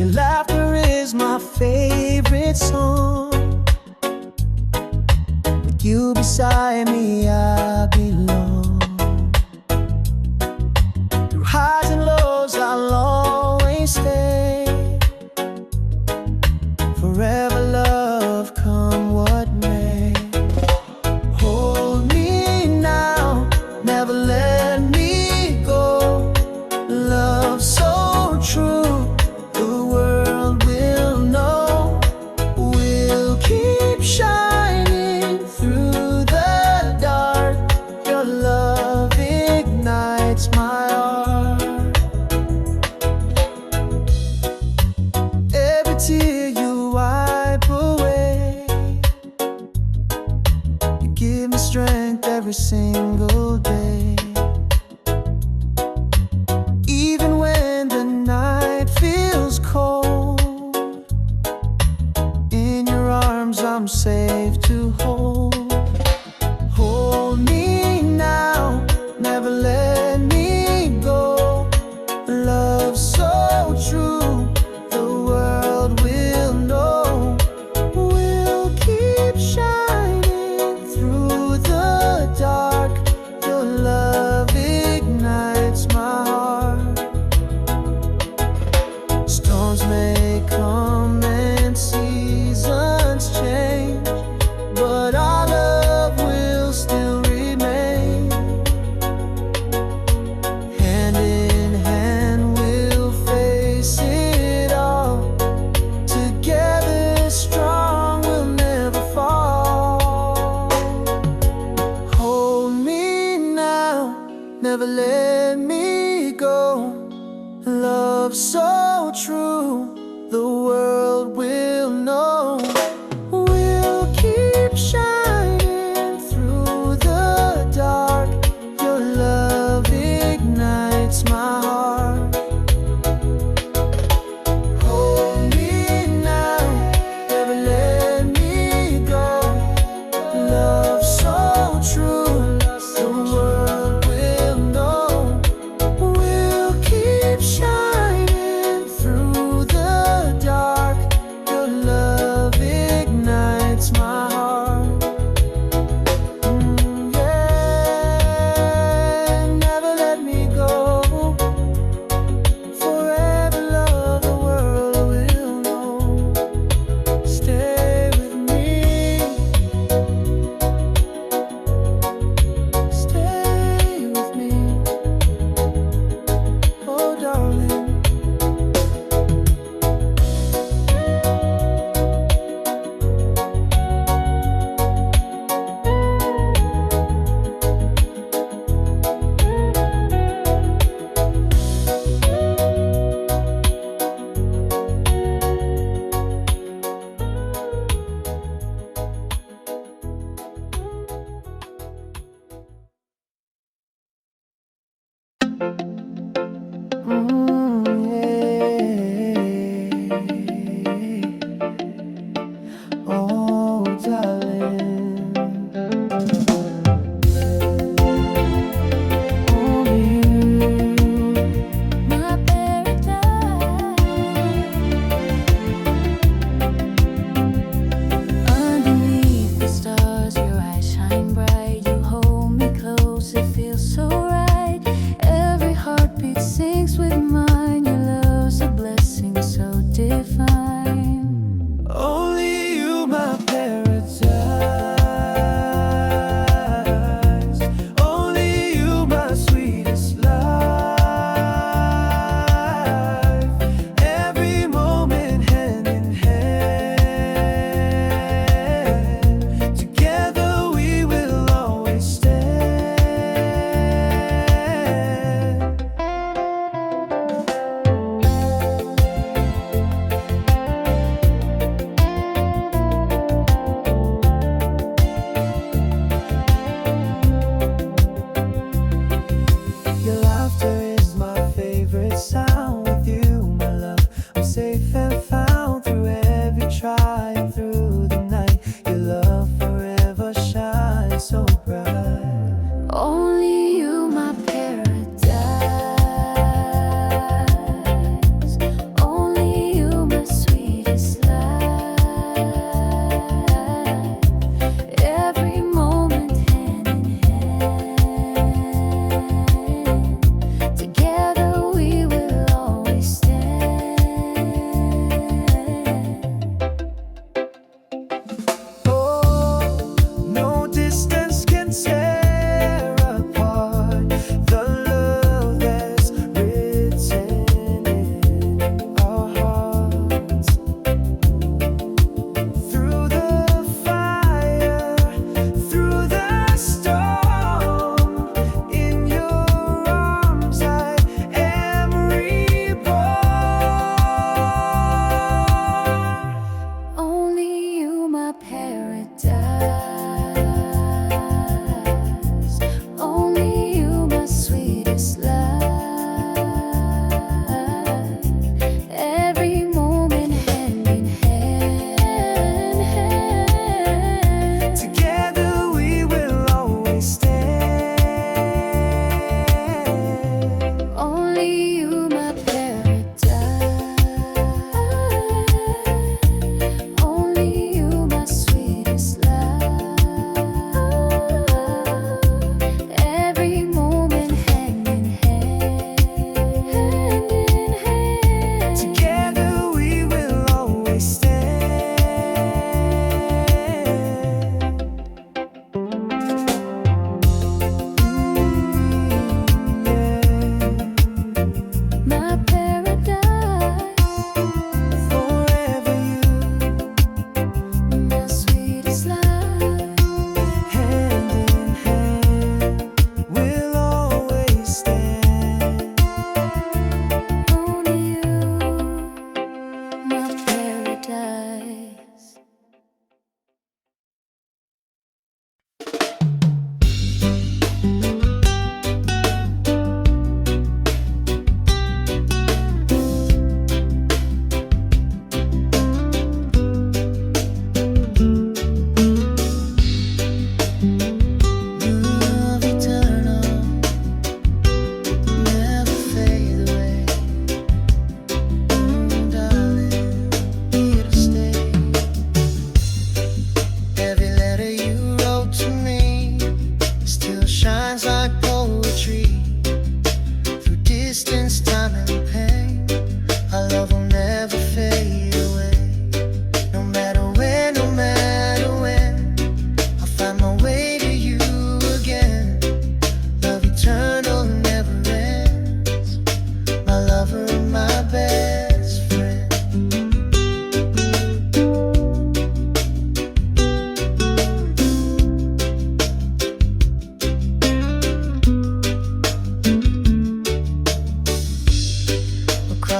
Your laughter is my favorite song. With you beside me, I belong. Through highs and lows, I'll always stay. Forever love, come what may. Hold me now, never let me go. Love so true, the world will know. We'll keep shining through the dark. Your love ignites my heart. Every tear you wipe away, you give me strength every single day. Even when the night feels cold, in your arms I'm safe to hold. Hold me now, never let me go. Love so true, the world will know. We'll keep shining through the dark. Your love ignites my heart. Storms may come and seasons change, but our love will still remain. Hand in hand we'll face it all. Together strong, we'll never fall. Hold me now, never let me go. Love so true, the world will know. We'll keep shining through the dark. Your love ignites my heart. Hold me now, never let me go. Love so true, the world will know. We'll keep shining through the dark. Your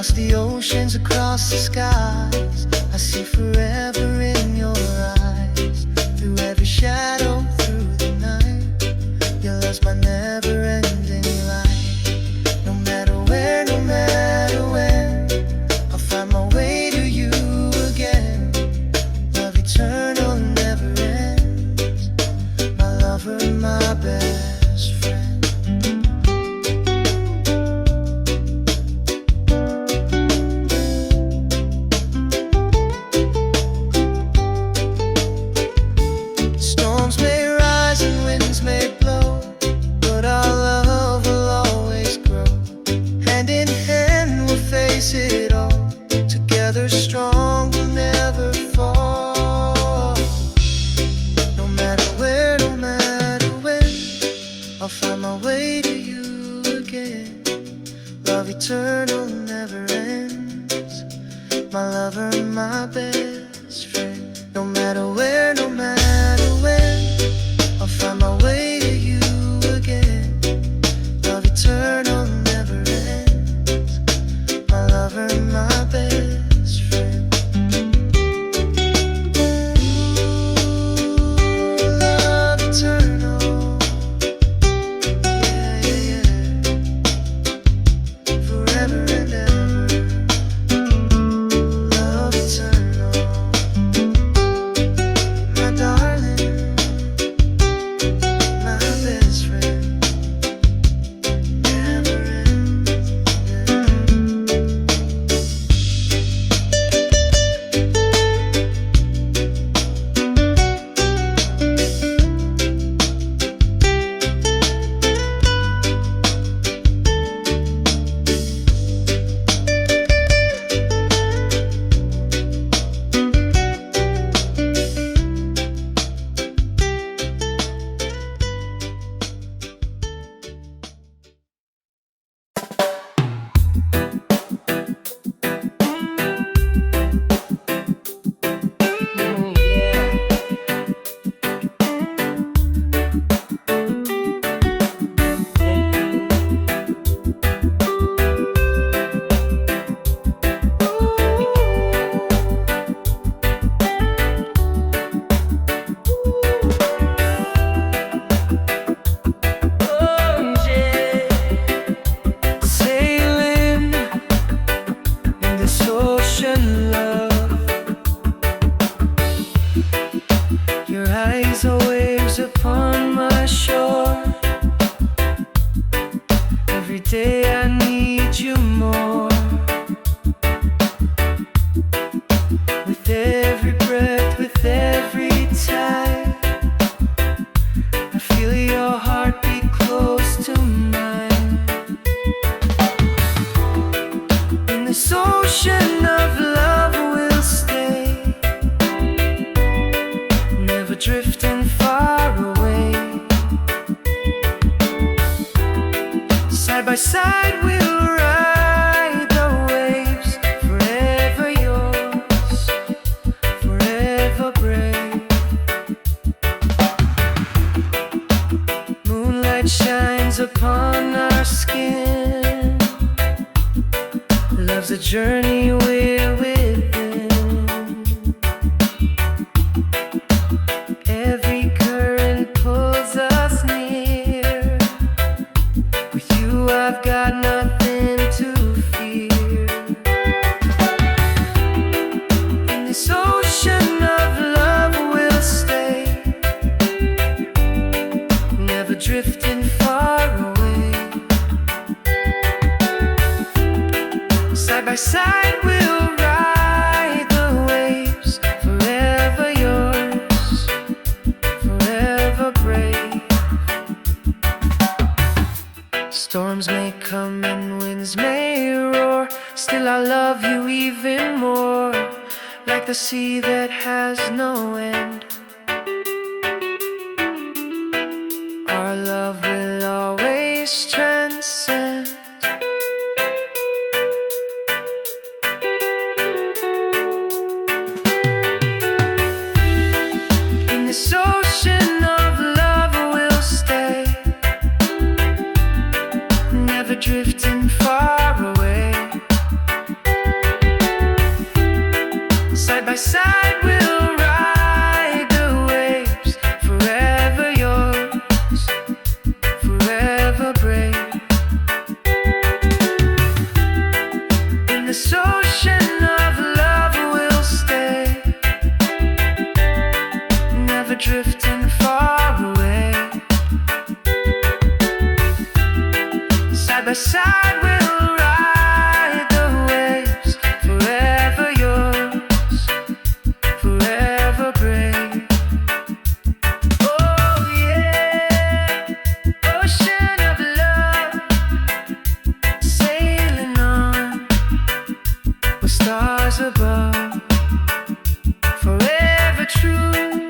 Across the oceans, across the skies, I see forever in your eyes. Through every shadow, through the night, your love's my never-ending light. No matter where, no matter when, I'll find my way to you again. Love eternal never ends, my lover, my best friend. It all together, strong, we'll never fall. No matter where, no matter when, I'll find my way to you again. Love eternal never ends, my lover, my best friend. No matter where, no matter when, I'll find my way to you again. Love eternal never ends, my lover, my best friend. Ooh, love eternal. Yeah, yeah, yeah. Forever and ever. Love eternal. My darling, my best friend. Never ends. Upon my shore, every day I need you more. With every breath, with every time, I feel your heartbeat close to mine. In this ocean of love we'll stay, never drifting far away. Side by side we'll ride the waves, forever yours, forever brave. Moonlight shines upon our skin, love's a journey we're within. Every current pulls us near, with you I've got nothing to fear. In this ocean of love we'll stay, never drifting far away. Side by side we'll ride the waves, forever yours, forever brave. Storms may come and winds may roar, still I love you even more, like the sea that has no end. Our love will always transcend. In this ocean of love we'll stay, never drifting far away. Side by side we'll ride the waves, forever yours, forever brave. In this ocean of love we'll stay, never drifting far away. Side by side we'll ride the waves, forever yours, forever brave. Oh yeah, ocean of love, sailing on with stars above, forever true,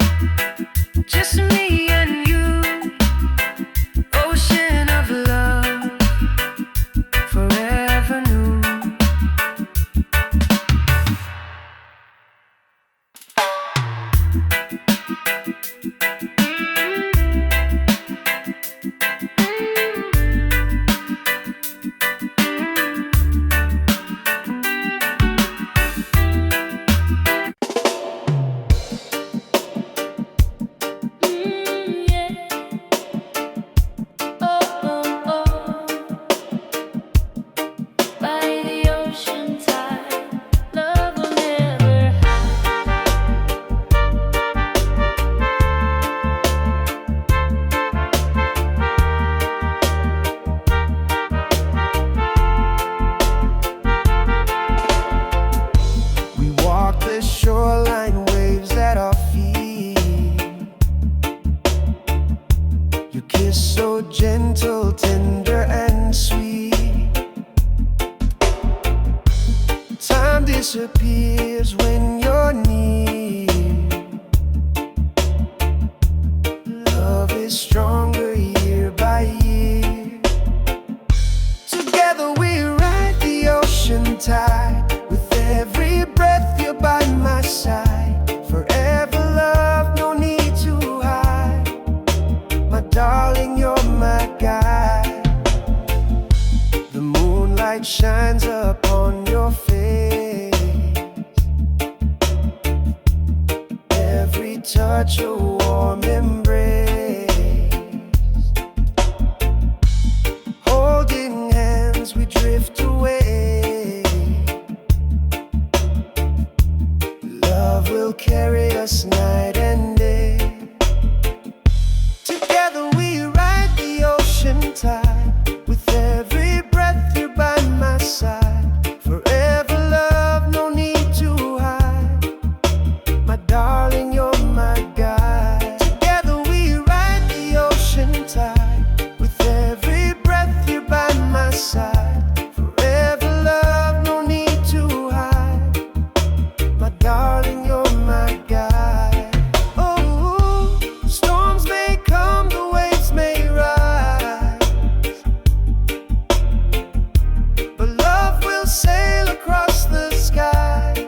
just me and you. Ocean of love, forever new. Shoreline waves at our feet, your kiss so gentle, tender and sweet. Time disappears when you're near. Love is stronger year by year. Together we ride the ocean tide, with every breath you're by my side. Forever love, no need to hide. My darling, you're my guide. The moonlight shines upon your face, every touch a warm embrace. Holding hands we drift away. Love will carry us night and day. Together we ride the ocean tide, with every breath you're by my side. Forever love, no need to hide. My darling, you're my guide. Together we ride the ocean tide, with every breath you're by my side. Forever love, no need to hide. My darling, you're my guide. Oh, storms may come, the waves may rise, but love will sail across the sky.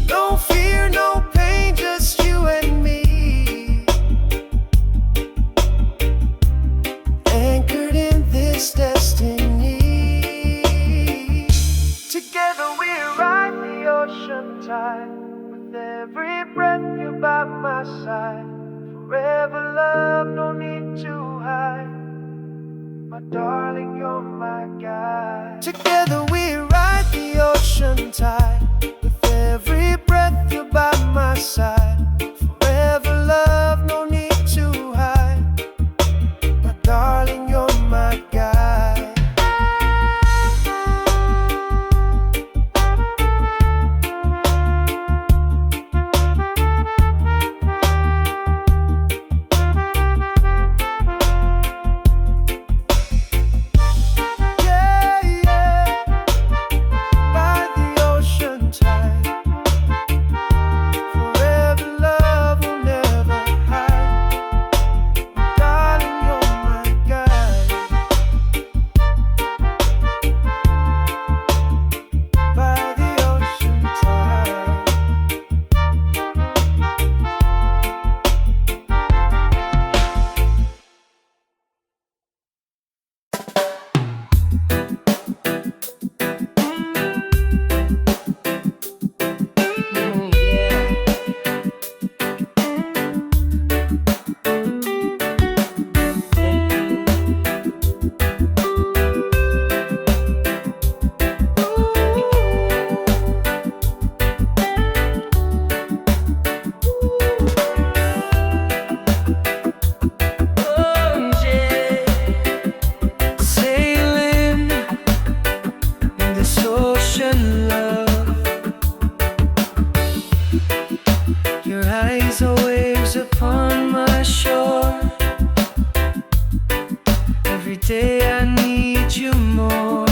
No fear, no pain, just you and me, anchored in this destiny. Together we ride the ocean tide, with every breath you're by my side. Forever love, no need to hide. My darling, you're my guide. Together we ride the ocean tide, with every breath you're by my side. Forever love, no need to hide. My darling, you're my guide. Yeah, yeah. this ocean, love. Your eyes are waves upon my shore. Every day I need you more.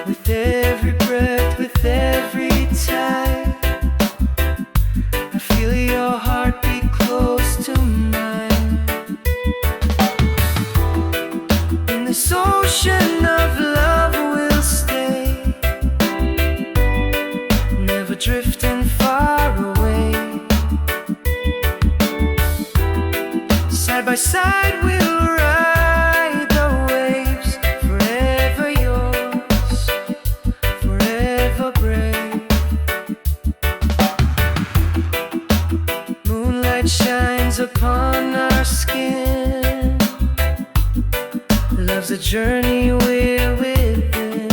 With every breath, with every tide, I feel your heartbeat close to mine. In this ocean of love we'll stay, never drifting far away. Side by side we'll ride the waves, forever yours, forever brave. Moonlight shines upon our skin. Love's a journey we're within.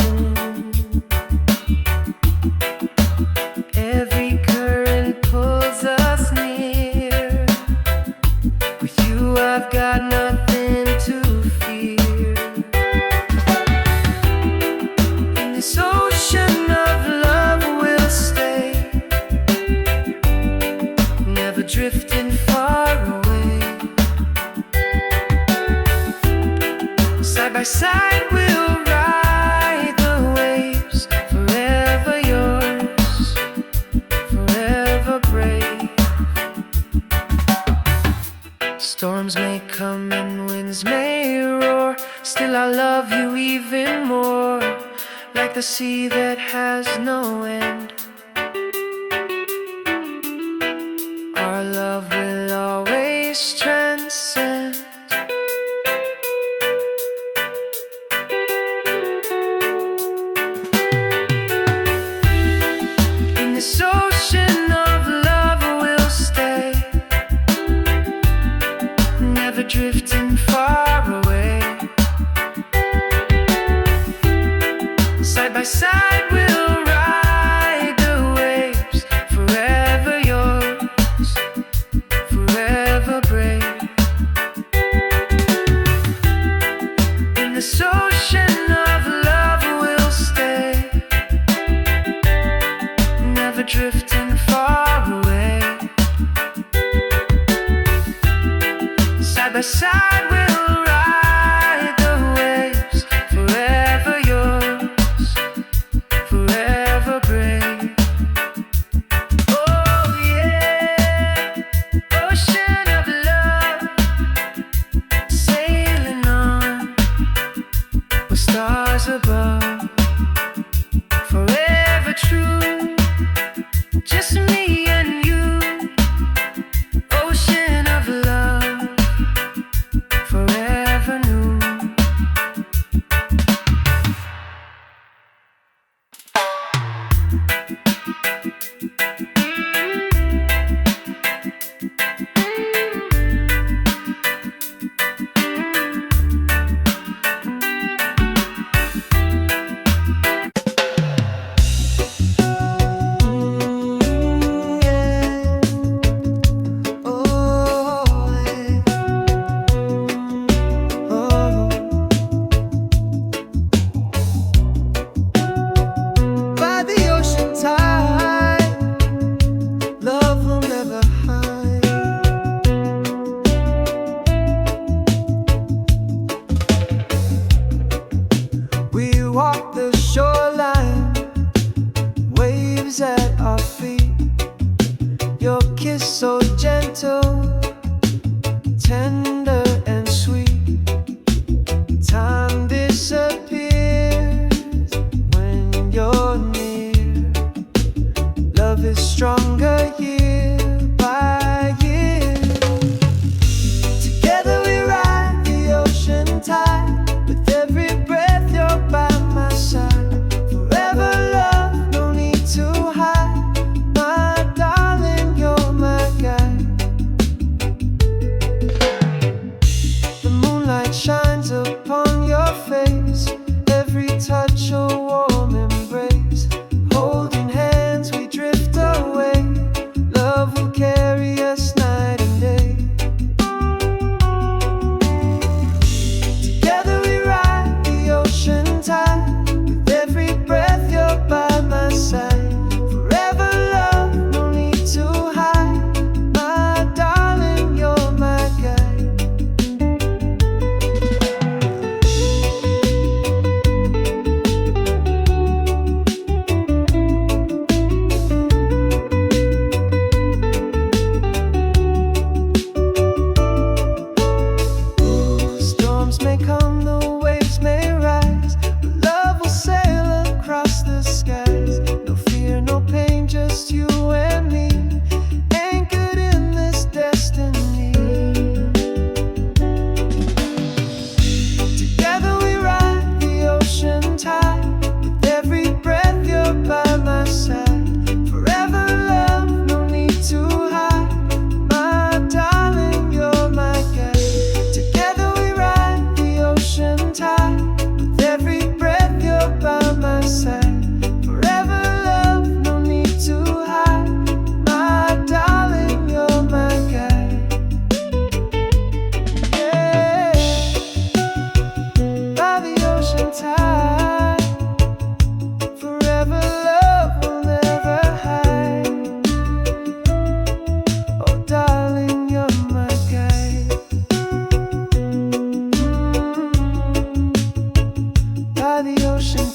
Every current pulls us near. With you I've got nothing to fear. In this ocean of love we'll stay, never drifting far away. Side by side we'll ride the waves, forever yours, forever brave. Storms may come and winds may roar, still I love you even more. Like the sea that has no end, our love will always transcend. In this ocean of love we'll stay, never drifting far away. Side by side we'll ride the waves, forever yours, forever brave. In this ocean of love we'll stay, never drifting far away. Side by side we'll ride the waves, forever yours, forever brave. Oh yeah, ocean of love, sailing on with stars above, forever true, just me and you. Ocean of love, forever new.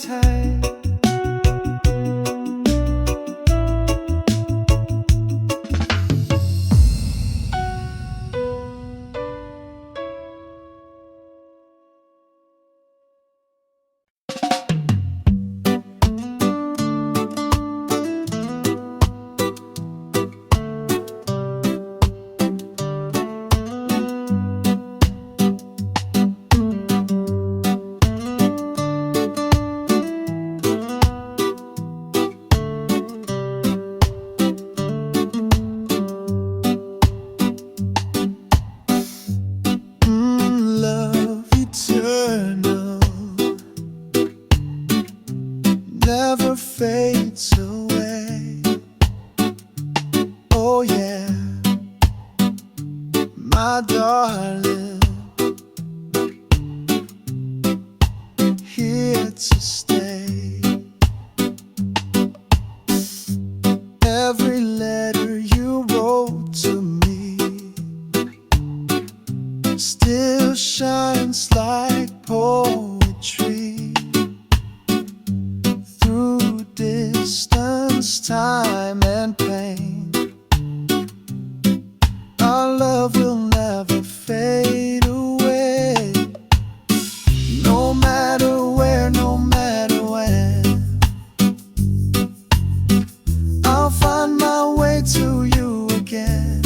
always had. Love eternal never fades away. Oh yeah, my darling, here to stay. Every letter you wrote to me still shines like poetry through distance, time, and pain. Our love will never fade away. No matter where, no matter when, I'll find my way to you again.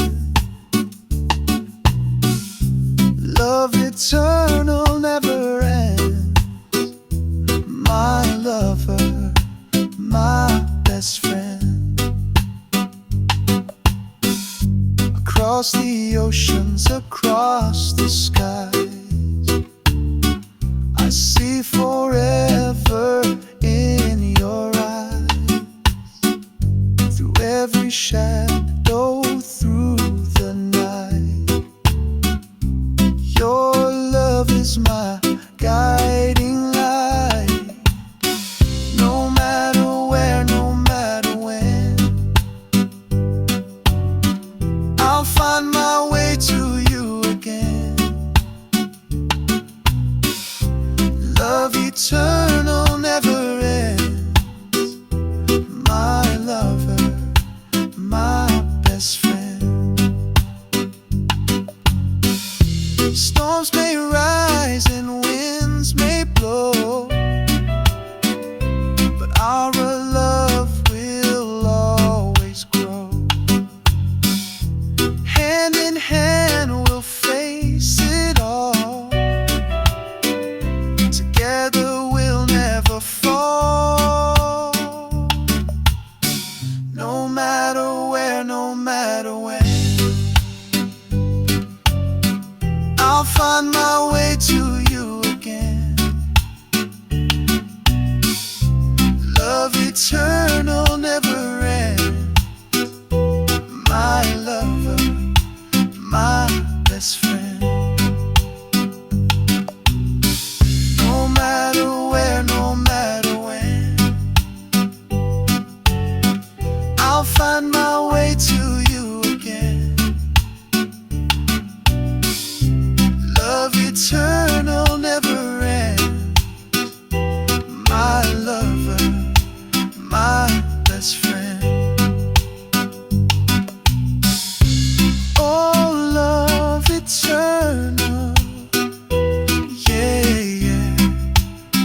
Love eternal never ends. My lover, my best friend. Across the oceans, across the skies, I see forever in your eyes. Through every shadow, through the night, your love is my guiding light. No matter where, no matter when, I'll find my way to you again. Love eternal never ends. My lover, my best friend. Storms may rise and winds may blow, but our love will always grow. Hand in hand we'll face it all. Together we'll never fall. No matter where, no matter when, I'll find my way to you again. Love eternal never ends. My lover, my best friend. No matter where, no matter when, I'll find my way to you again. Love eternal never ends. My lover, my best friend. Oh, love eternal, yeah, yeah,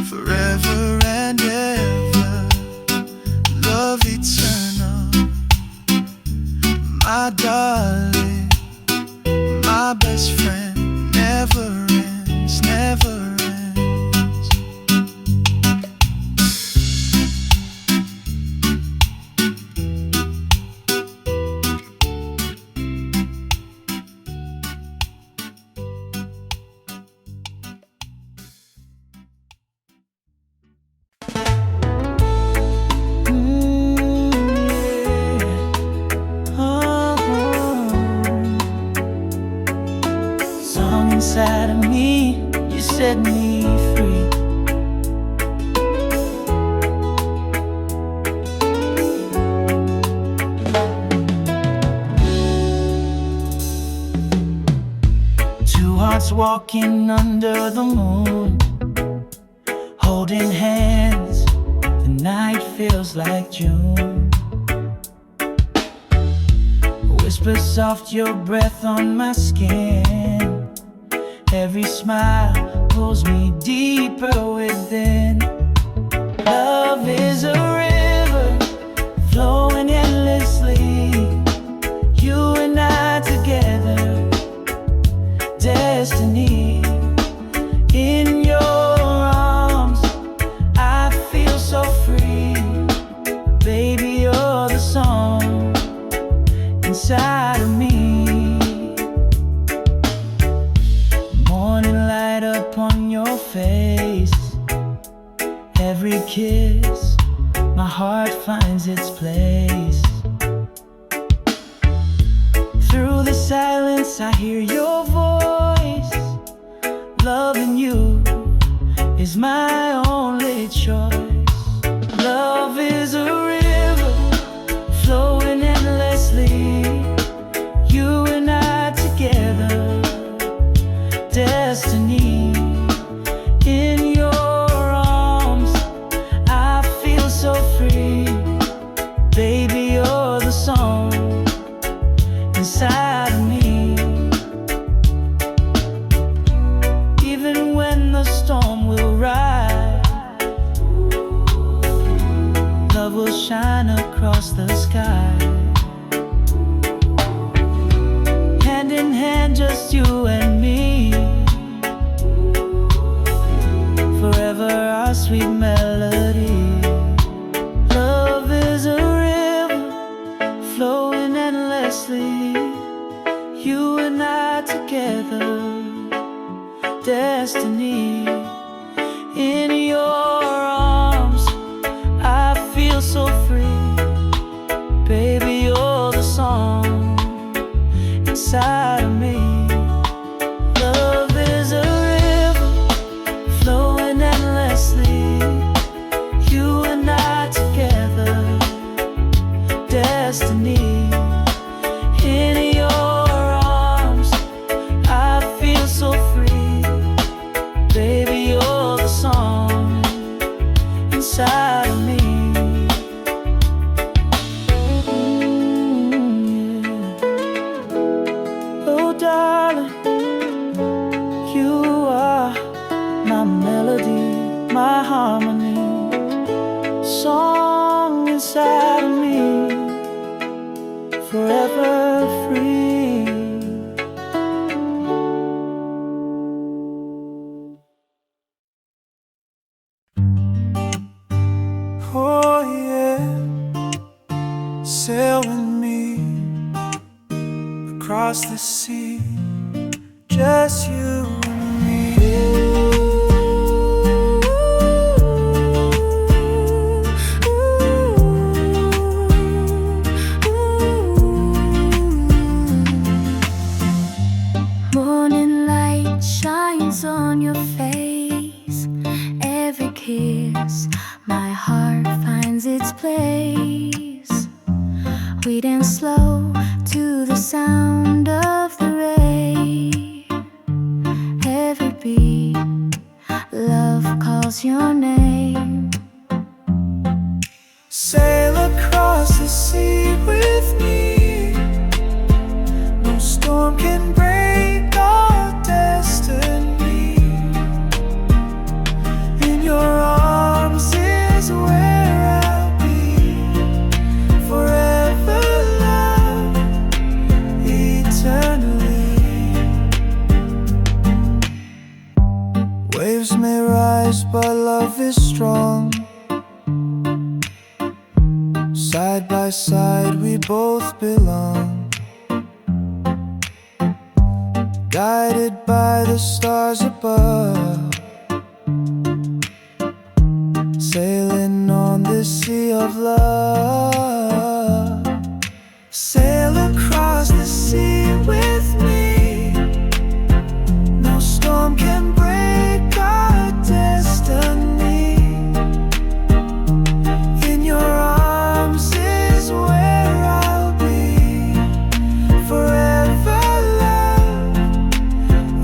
forever and ever. Love eternal, my darling, my best friend. Never ends, never ends. Inside of me, you set me free. Two hearts walking under the moon, holding hands, feels like June. Whisper soft your breath on my skin. Every smile pulls me deeper within. Love is a river flowing endlessly. You and I together, destiny. In your arms, I feel so free. Baby, you're the song inside of me. Morning light upon your face. Every kiss, my heart finds its place. Through the silence I hear your voice. Loving you is my only choice. Love is a river flowing endlessly. You and I together, destiny. In your arms, I feel so free. Baby, you're the song inside of me. Even when the storm will rise, love will shine across the sky. Hand in hand, just you and me. Forever our sweet melody. Love is a river flowing endlessly. You and I together, destiny. In your arms, I feel so free. Baby, you're the song inside of me. Love is a river flowing endlessly. You and I together, destiny. In your arms, I feel so free. Baby, you're the song inside of me. Yeah. Oh darling, you are my melody, my harmony, song inside of me, forever free. Oh yeah, sail with me across the sea, just you and me. Morning light shines on your face. Every kiss, my heart finds its place. We dance slow to the sound of the rain. Every beat, love calls your name. Sail across the sea with me. No storm can break our destiny. In your arms is where I'll be. Forever love, eternally. Waves may rise, but love is strong. Side by side we both belong. Guided by the stars above, sailing on this sea of love. Sail across the sea with me. No storm can break our destiny. In your arms is where I'll be. Forever love,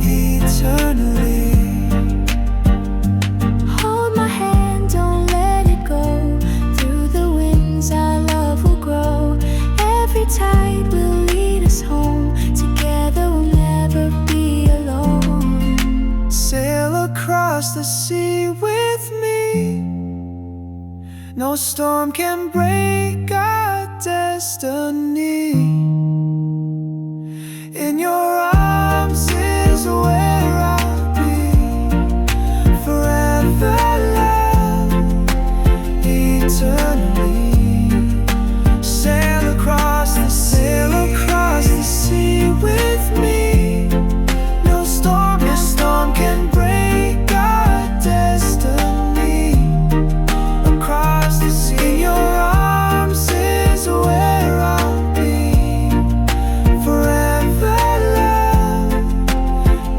eternally. Hold my hand, don't let it go. Through the wind No storm can break our destiny. In your arms is where I'll be. Forever loved, eternally. Sail across the sea with me. No storm can break our destiny. Across the sea, in your arms is where I'll be. Forever loved,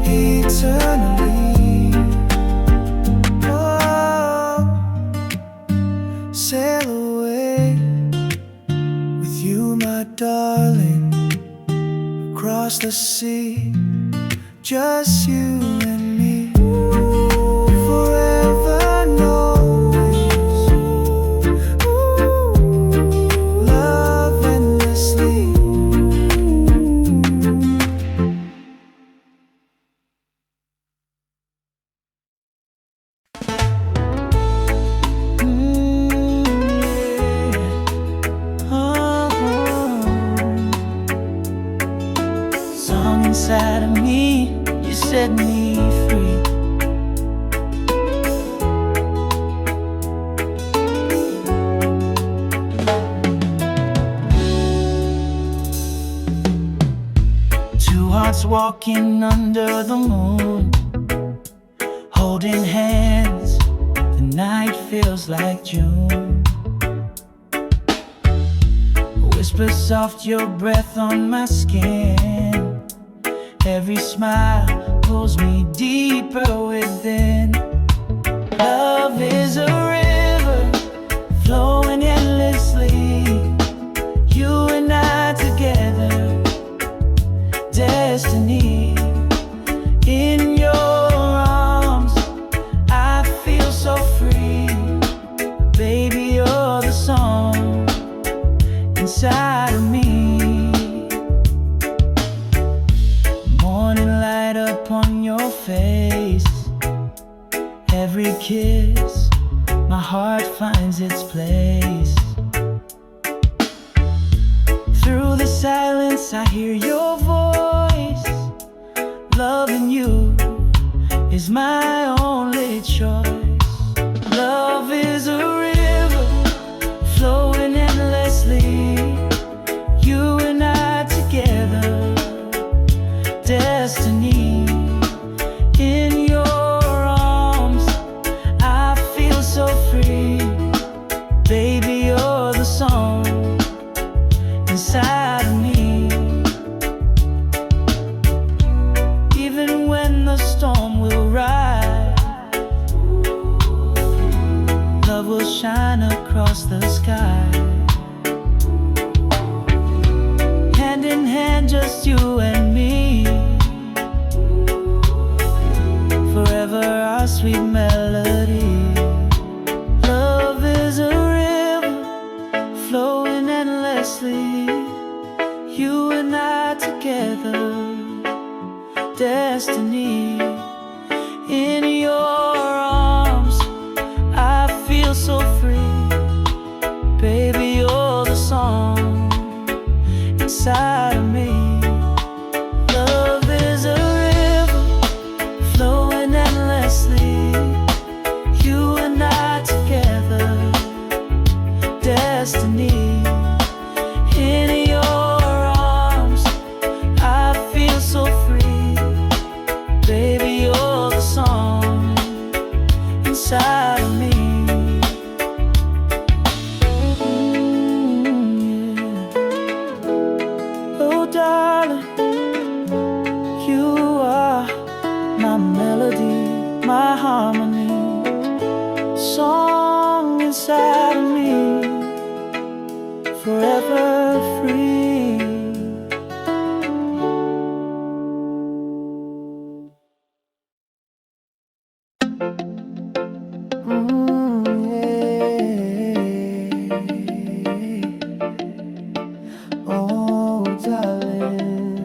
eternally. Oh, sail away with you, my darling. Across the sea, just you and me. Forever always. Love endlessly. Song inside of me, you set me free. Two hearts walking under the moon, holding hands, the night feels like June. Whisper soft your breath on my skin. Every smile pulls me deeper within. Love is a river flowing endlessly. You and I together, destiny. In your arms, I feel so free. Baby, you're the song inside of me. Morning light upon your face. Every kiss, my heart finds its place. Through the silence I hear your voice. Loving you is my only choice. Love is a river flowing endlessly. You and I together, destiny. In your arms, I feel so free. Baby, you're the song inside of me. Even when the storm will rise, love will shine across the sky. Hand in hand, just you and me. Forever our sweet melody. Love is a river flowing endlessly. You and I together, destiny. In your arms, I feel so free. Baby, you're the song inside of me. Love is a river flowing endlessly. You and I together, destiny. In your arms, I feel so free. Baby, you're the song inside of me. Oh darling, you are my melody, my harmony, song inside of me, forever free. Oh darling,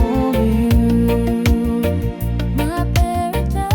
only you, my paradise.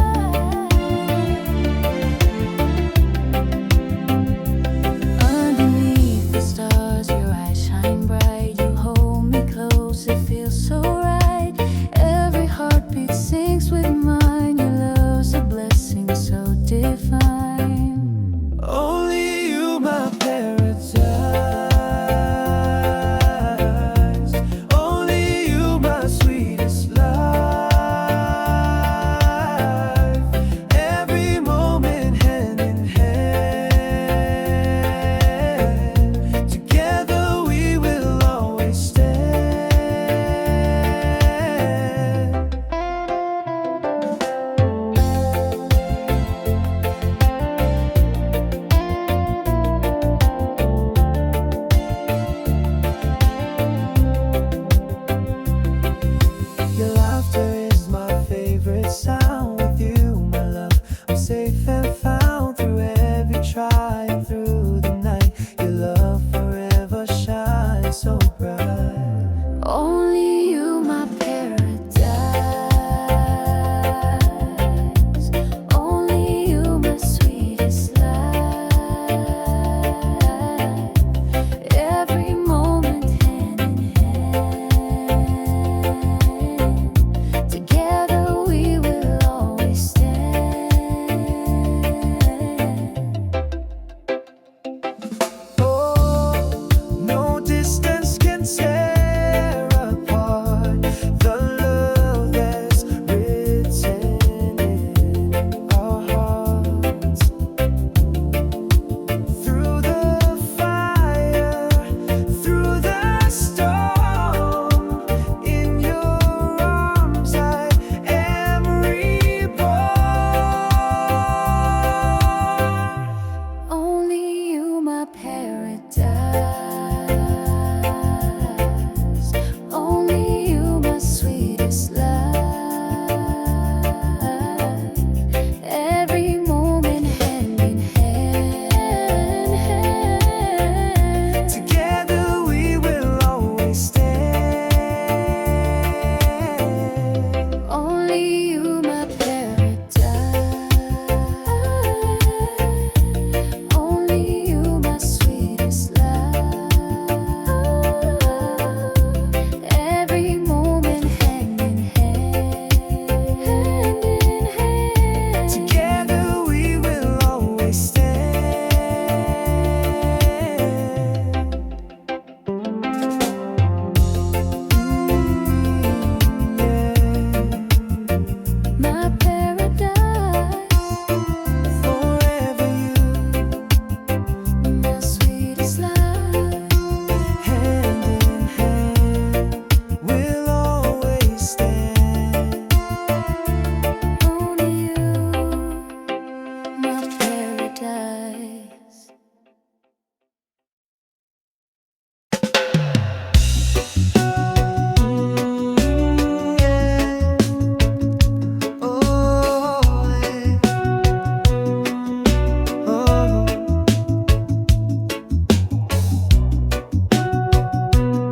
sound with you, my love. I'm safe and found through every trial, through the night. Your love forever shines so bright. Only you, my paradise. Only you, my sweetest life. Every moment hand in hand. Together we will always stand. Oh, no distance can tear apart the love that's written in our hearts. Through the fire, through the storm, in your arms I am reborn. Only you, my paradise. Only you, my sweetest life. Every moment hand in hand. Together we will always stand. Only you, my paradise. Only you, my sweetest life. Every moment hand in hand. Hand in hand. Together we will always stand. My paradise. Forever you, My sweetest life. hand in hand, we'll always stand. Only you, my paradise.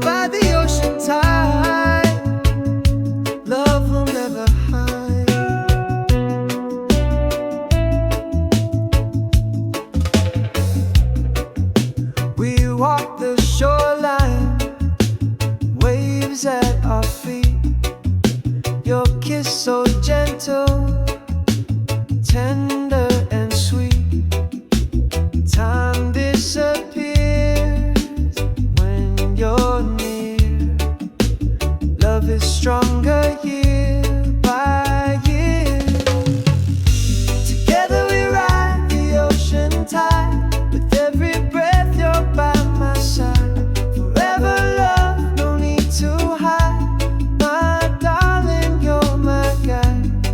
By the ocean tide, love will never hide. We walk the shoreline, waves at our feet. Your kiss so gentle, tender and sweet. Time disappears when you're near. Love is stronger year by year. Together we ride the ocean tide. With every breath you're by my side. Forever love, no need to hide. My darling, you're my guide.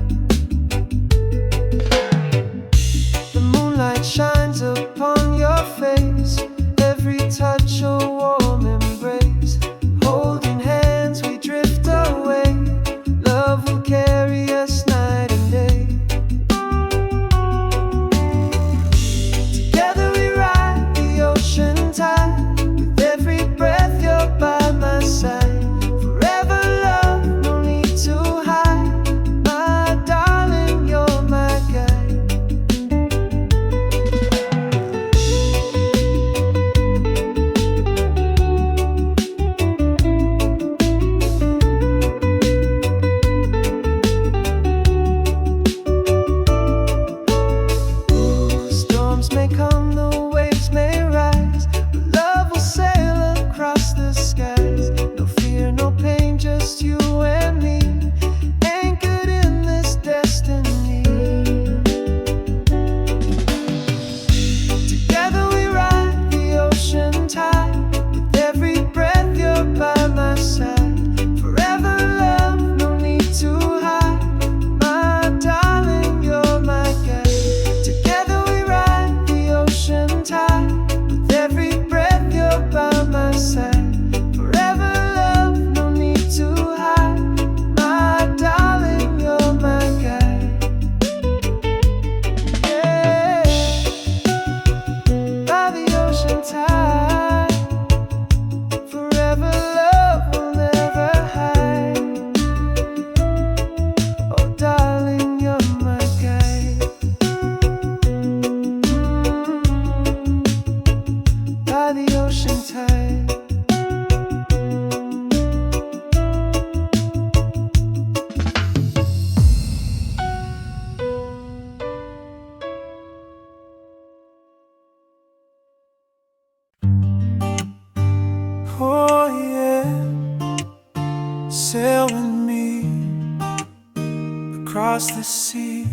across the sea,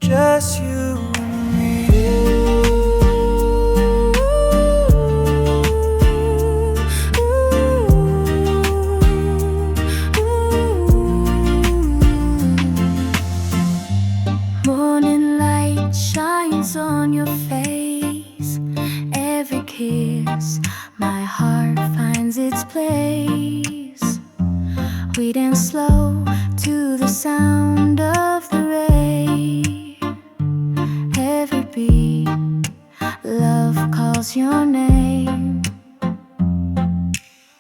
just you and me. Morning light shines on your face. Every kiss, my heart finds its place. We dance slow to the sound of the rain. Every beat, love calls your name.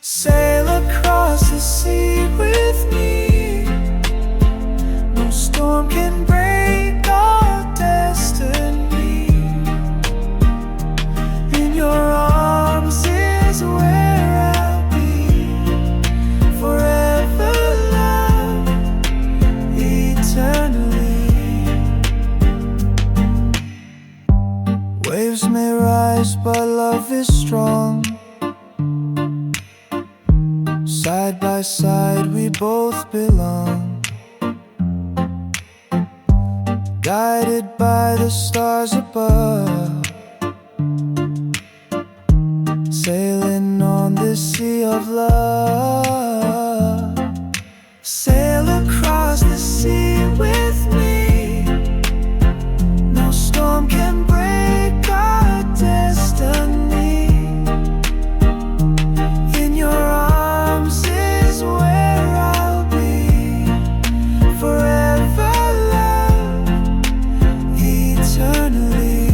Sail across the sea with me. No storm can break our destiny. In your arms is where I'll be. Forever love, eternally. Waves may rise, but love is strong. Side by side we both belong, guided by the stars above, sailing on this sea of love. Sail across the sea with me. No storm can break our destiny. In your arms is where I'll be. Forever love, eternally.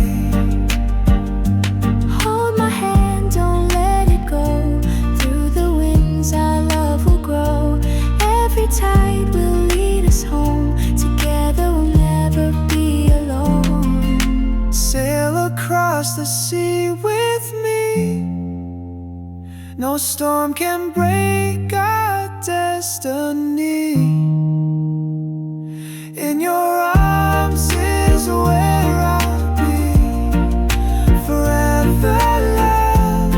Hold my hand, don't let it go. Through the winds our love will grow. Every tide will lead us home. Together we'll never be alone. Sail across the sea with me. No storm can break our destiny. In your arms is where I'll be. Forever love,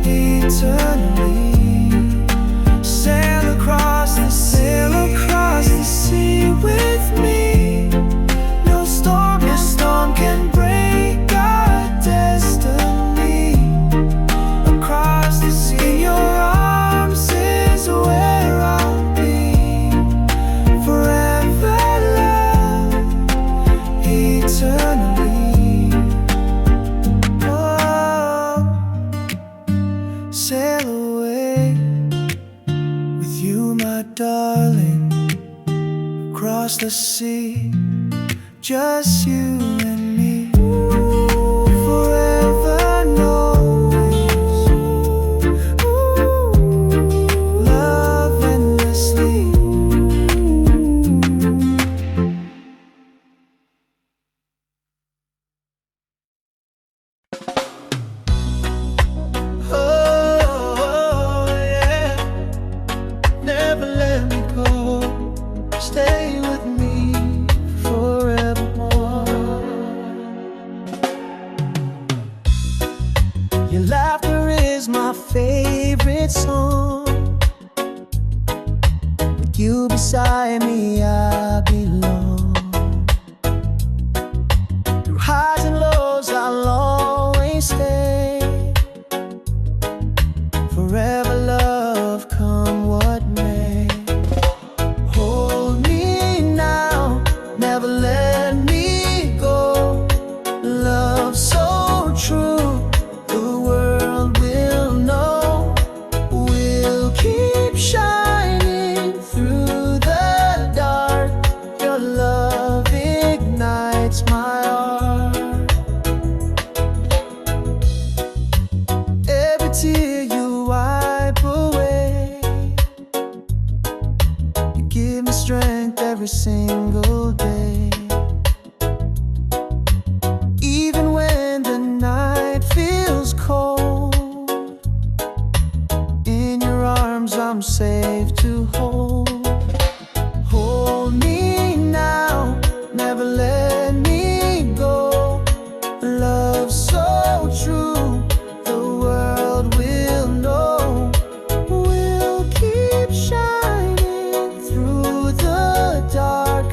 eternally. Sail across the sea with me. No storm can break our destiny. Across the sea, in your arms is where I'll be. Forever love, eternally. Oh, sail away with you, my darling. Across the sea, just you and me. Forever always, love endlessly. Oh yeah, never let me go. Stay with me forevermore. Your laughter is my favorite song. With you beside me, I belong. Through highs and lows, I'll always stay. Forever love, come what may. Hold me now, never let me go. Love so true, the world will know. We'll keep shining through the dark. Your love ignites my heart. Every tear you wipe away, you give me strength every single day. Even when the night feels cold, in your arms I'm safe to hold. Hold me now, never let me go. Love so true, the world will know. We'll keep shining through the dark.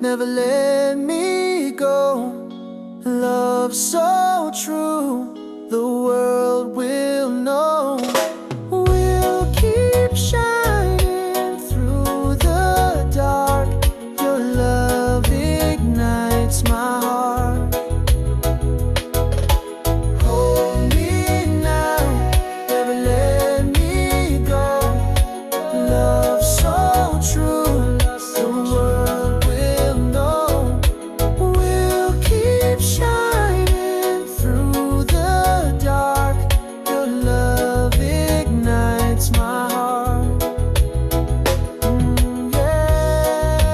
never let me go. Love so true, the world will know. We'll keep shining through the dark. Your love ignites my heart. Hold me now, never let me go. Love so true, the world will know. We'll keep shining through the dark. Your love ignites my heart. Yeah,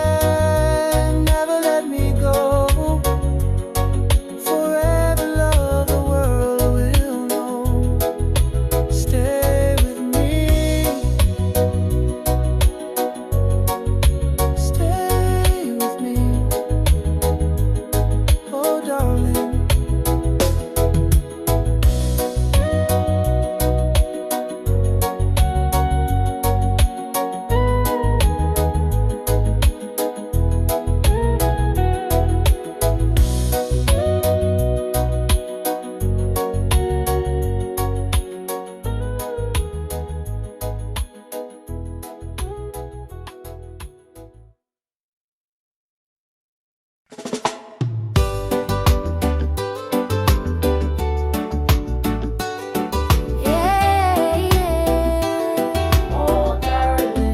never let me go. Forever love, the world will know. Stay with me. Stay with me. Oh, darling. Yeah, yeah. Oh, darling,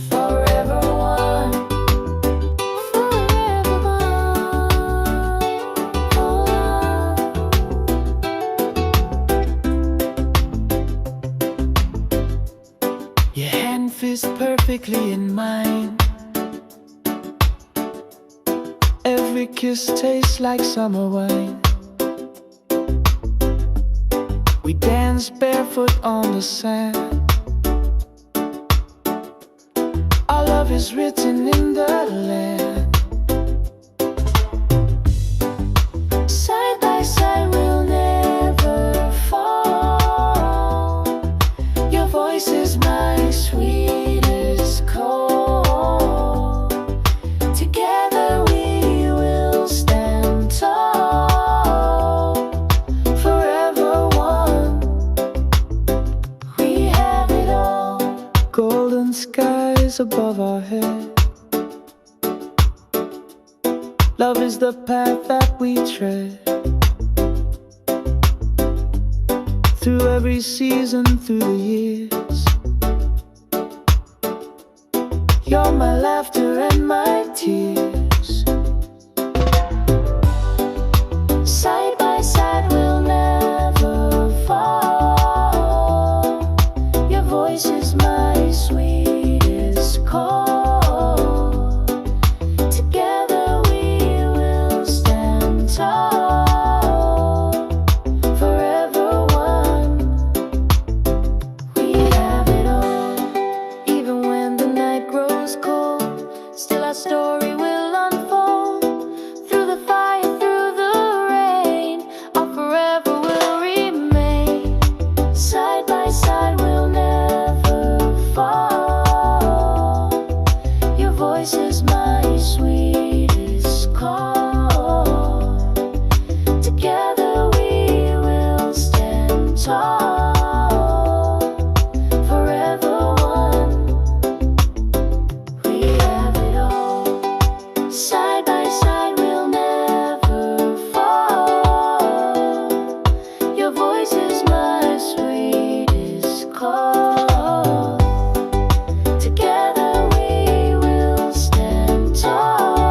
forever one, forever one. Oh. Your hand fits perfectly in mine. Every kiss tastes like summer wine. We dance barefoot on the sand. Our love is written in the land. Side by side, we'll never fall. Your voice is my sweetest call. Together we will stand tall. Forever one, we have it all. Golden skies above our head. Love is the path that we tread. Through every season, through the years. You're my laughter and my tears. Side by side, we'll never fall. Your voice is my sweetest call. Together we will stand tall. Forever one, we have it all. Even when the night grows cold, still our story will unfold. Through the fire, through the rain, our forever will remain. Side by side, we'll never fall. Your voice is my sweetest call. Together we will stand tall. Forever one, we have it all. Side by side, we'll never fall. Your voice is my sweetest call. Together we will stand tall.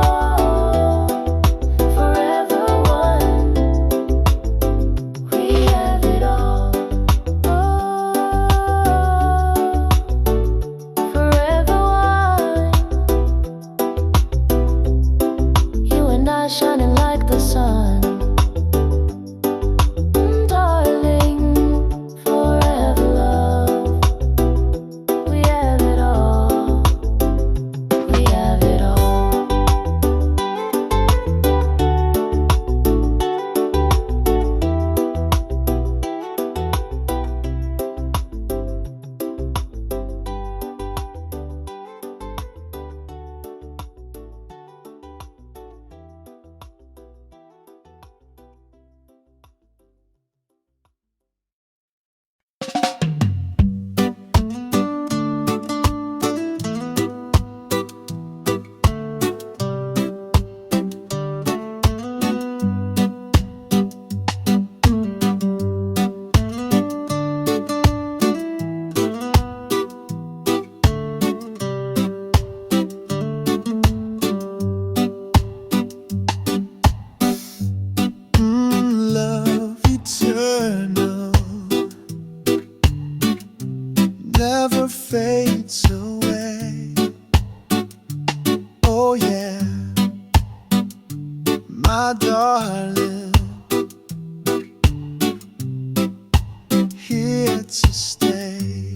Oh yeah, my darling, here to stay.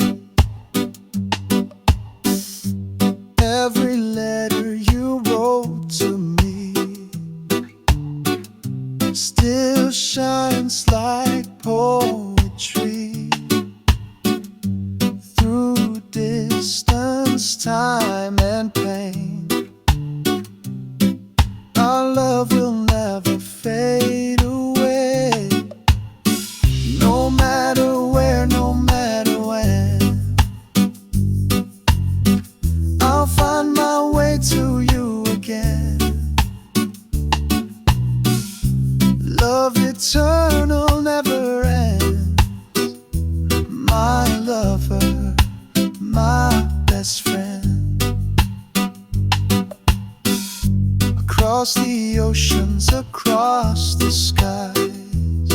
Every letter you wrote to me still shines like poetry through distance, time and pain. Our love will never fade away, no matter where, no matter when. I'll find my way to you again. Love eternal, never ends. My lover, my best friend. Across the oceans, across the skies,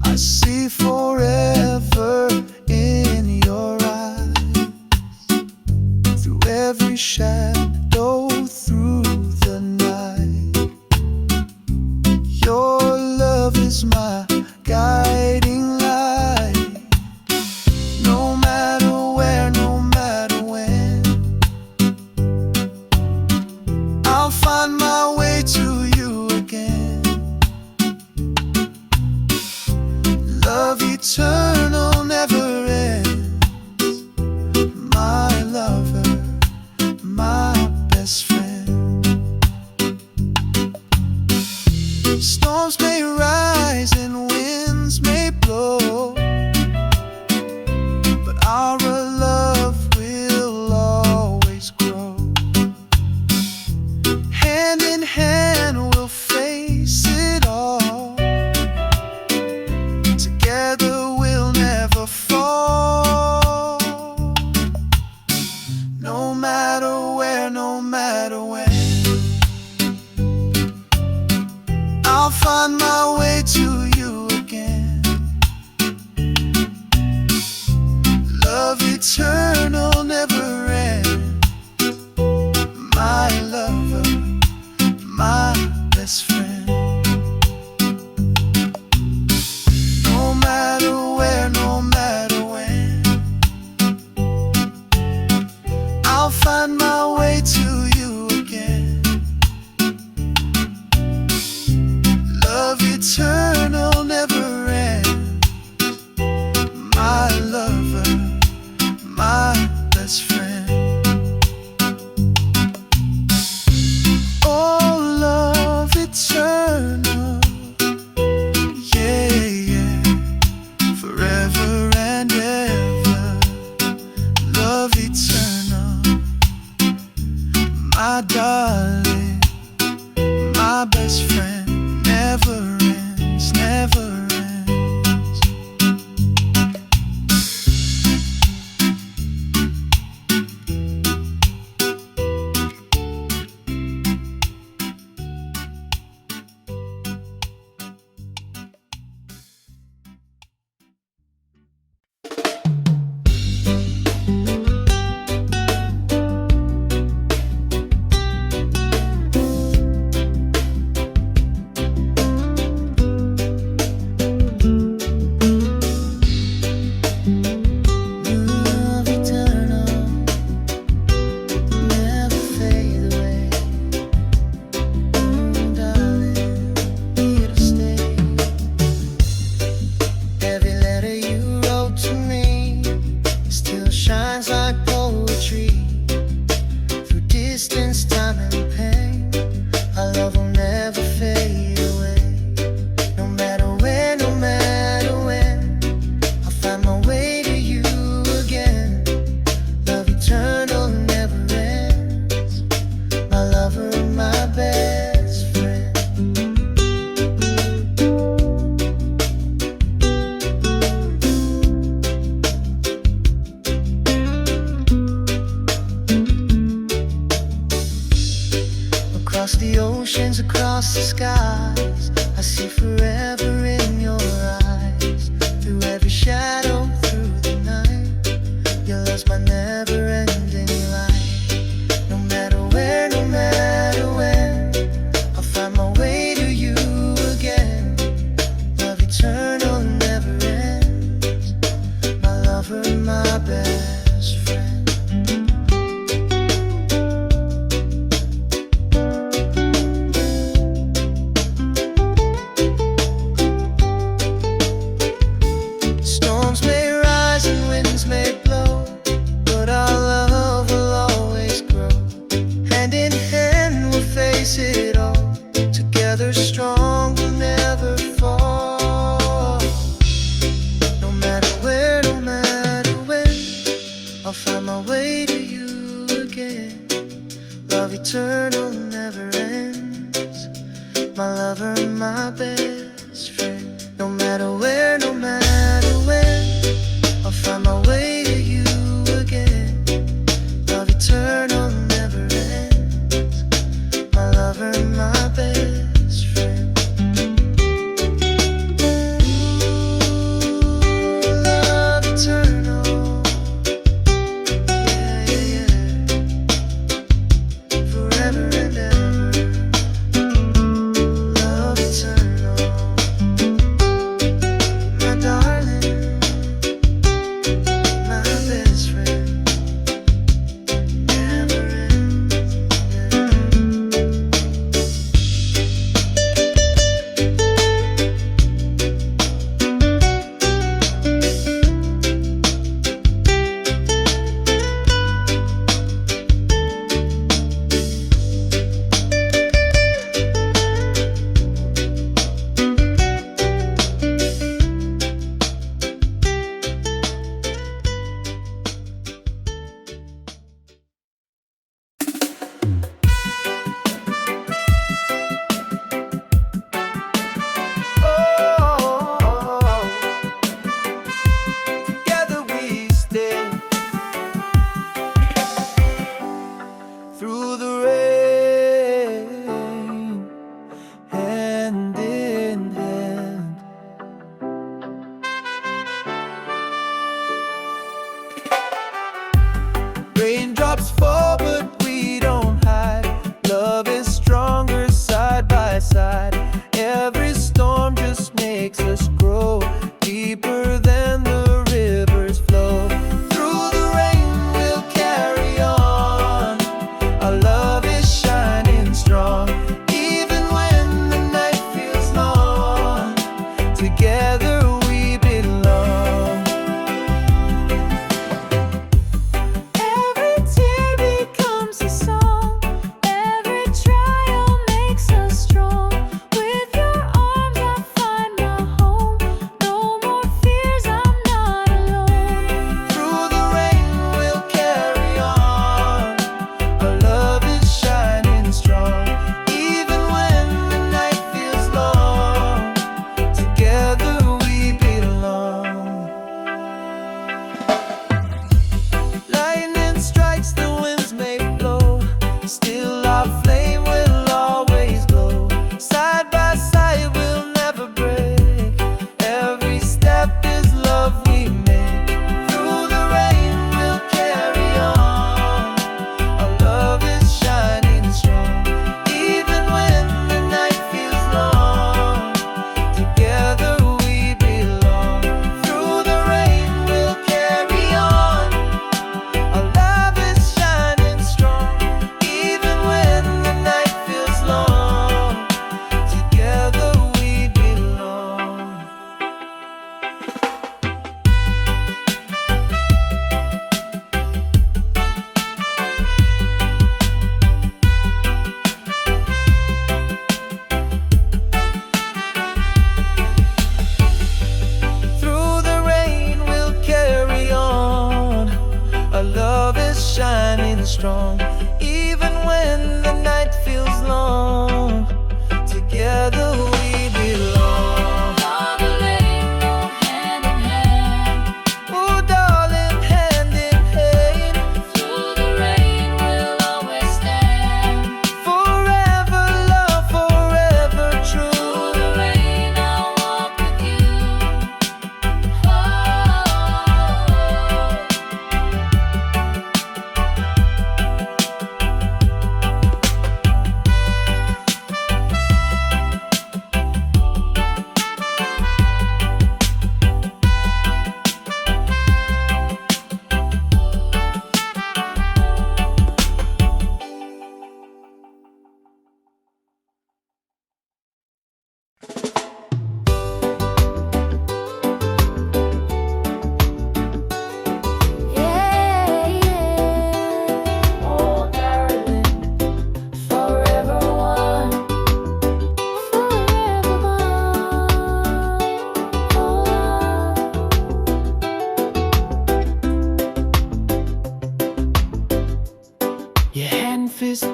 I see forever in your eyes. Through every shadow, through the night, your love is my guiding light. No matter where, no matter when, I'll find my way to you again. Love eternal, never ends. My lover, my best friend. Storms may rise and winds may blow, but our love will always grow. Hand in hand we'll face it all. Together we'll never fall. No matter where, no matter when, I'll find my way to you again. Love eternal, never ends. My lover, my best friend. No matter where, no matter when, I'll find my way to you again. Love eternal, never ends. My lover, my best friend. Oh, love eternal, yeah, yeah, forever and ever. Love eternal, my darling, my best friend. Never ends, never ends. Love eternal, never fade away. Oh, darling, here to stay. Every letter you wrote to me still shines like poetry through distance, time and pain. Our love will never fade away. No matter where, no matter when, I'll find my way to you again. Love eternal, never ends. My lover and my best friend. Across the oceans, across the skies, I see forever in your eyes. Through every shadow, through the night, your love's my never-ending light. No matter where, no Love eternal never ends. My lover, my best friend. No matter where, no matter when, I'll find my way to you again. Love eternal never ends. My lover, my best friend. Ooh, love eternal. Yeah, yeah, yeah. Forever and ever. Love eternal.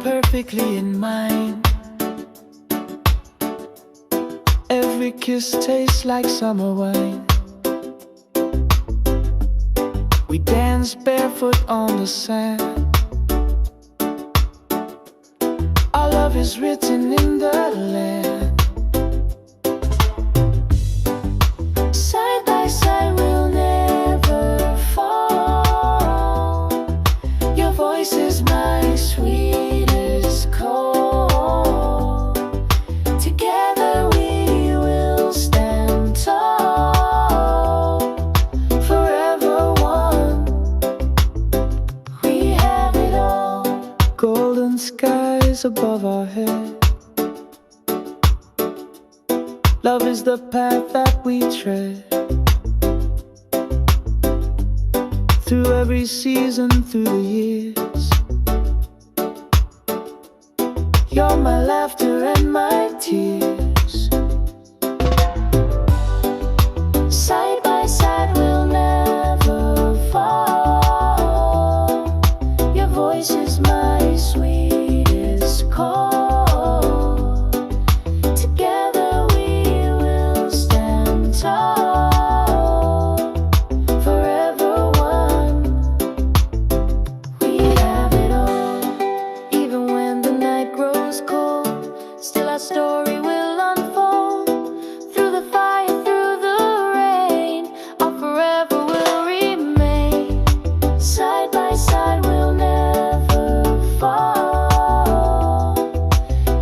perfectly in mind. Every kiss tastes like summer wine. We dance barefoot on the sand. Our love is written in the land. Side by side we'll never fall. Your voice is my sweetest call. Together we will stand tall. Forever one. We have it all. Golden skies above our head. Love is the path that we tread. Through every season, through the years. You're my laughter and my tears. Side by side we'll never fall. Your voice is my sweetest call. Together we will stand tall. Forever one. We have it all. Even when the night grows cold, still our story will unfold. Through the fire, through the rain, our forever will remain. Side by side we'll never fall.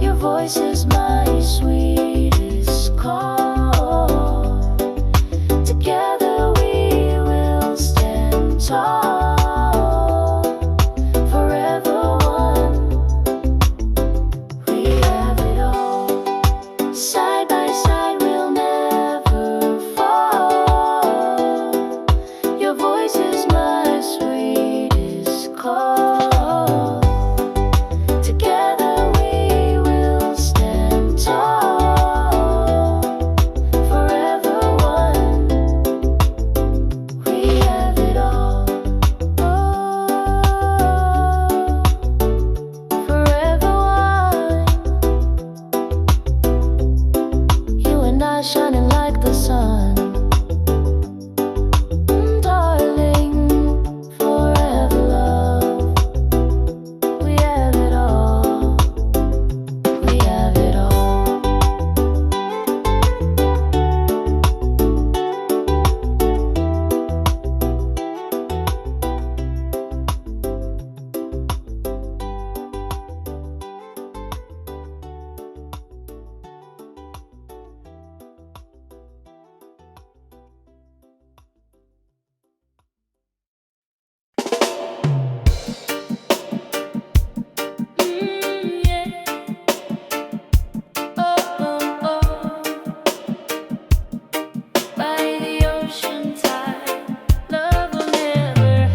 Your voice is my sweetest call. Together we will stand tall. Forever one. We have it all. Side by side we'll never fall. Your voice is my sweetest call. Together we will stand tall. Forever one. We have it all. Forever one. You and I shining like the sun. Darling, forever love. We have it all. We have it all. Yeah. Oh, oh, oh. By the ocean tide, love will never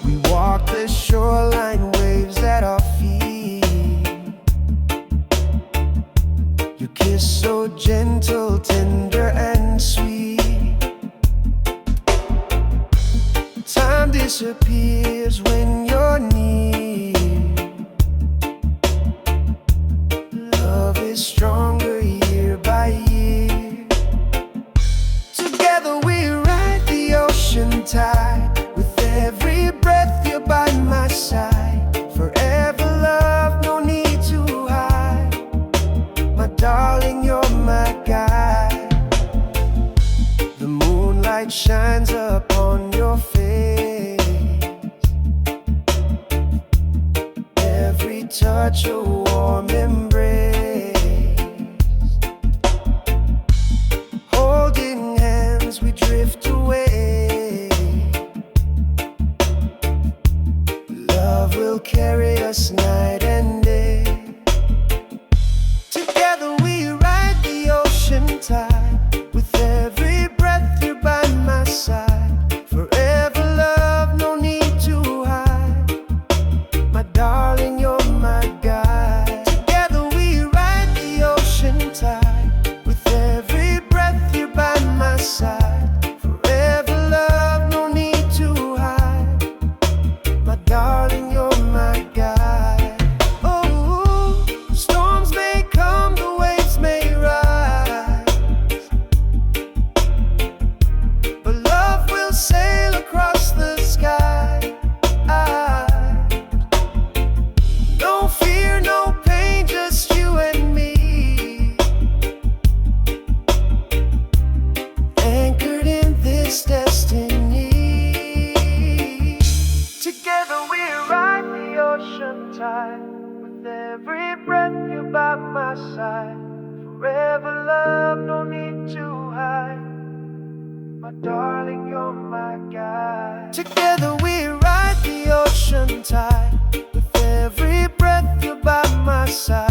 We walk the shoreline, waves at our feet. Your kiss so gentle, tender and sweet. Time disappears when you're near. Love is stronger year by year. Together we ride the ocean tide. With every breath you're by my side. Forever love, no need to hide. My darling, you're my guide. The moonlight shines upon your face. Every touch a warm embrace. Holding hands we drift away. Love will carry us night and day. Together we ride the ocean tide. With every breath you're by my side. Forever love, no need to hide. My darling, you're my guide. my side. Forever love, no need to hide. My darling, you're my guide. Together we ride the ocean tide. With every breath you're by my side.